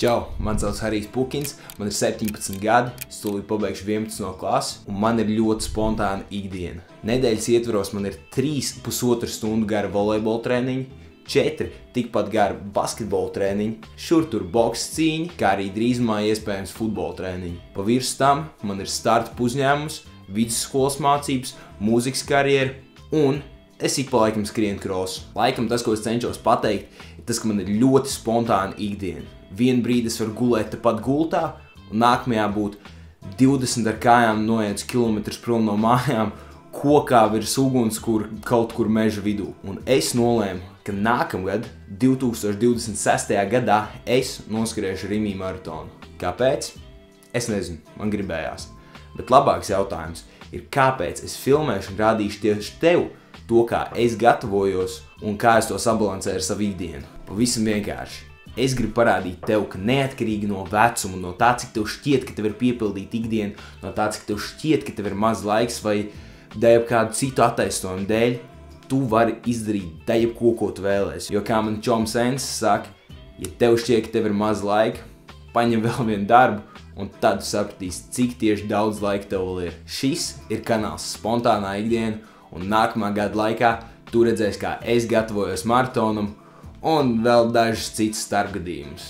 Čau, man sauc Harijs Pukins, man ir 17 gadi, es tūlīt pabeigšu 11. klasi, un man ir ļoti spontāna ikdiena. Nedēļas ietvaros man ir 3,5 stundu gara volejbola treniņi, 4 tikpat gara basketbola treniņi, šur tur boks cīņi, kā arī drīzumā iespējams futbola treniņi. Pa virs tam man ir startup uzņēmums, vidusskolas mācības, mūzikas karjera un es ik pa laikam skrienu krosu. Laikam tas, ko es cenšos pateikt, ir tas, ka man ir ļoti spontāna ikdiena. Vienu brīdi es varu gulēt tepat gultā, un nākamajā būt 20 ar kājām noiets kilometrus prom no mājām, kokā virs uguns kaut kur meža vidū. Un es nolēmu, ka nākamgad, 2026. gadā, es noskriešu Rimī maratonu. Kāpēc? Es nezinu, man gribējās. Bet labāks jautājums ir, kāpēc es filmēšu un rādīšu tieši tev to, kā es gatavojos un kā es to sabalansēju ar savu ikdienu. Pavisam vienkārši. Es gribu parādīt tev, ka neatkarīgi no vecuma, no tā, cik tev šķiet, ka tev ir piepildīta ikdiena, no tā, cik tev šķiet, ka tev ir maz laiks vai dēļ kādu citu attaisnojumu dēļ, tu vari izdarīt jebko, ko tu vēlēsi. Jo kā man čoms Ensis saka, ja tev šķiet, ka tev ir maz laika, paņem vēl vienu darbu, un tad tu sapratīsi, cik tieši daudz laika tev vēl ir. Šis ir kanāls Spontānā ikdiena, un nākamā gada laikā tu redzēsi, kā es gatavojos maratonam, un vēl dažus citus starpgadījumus.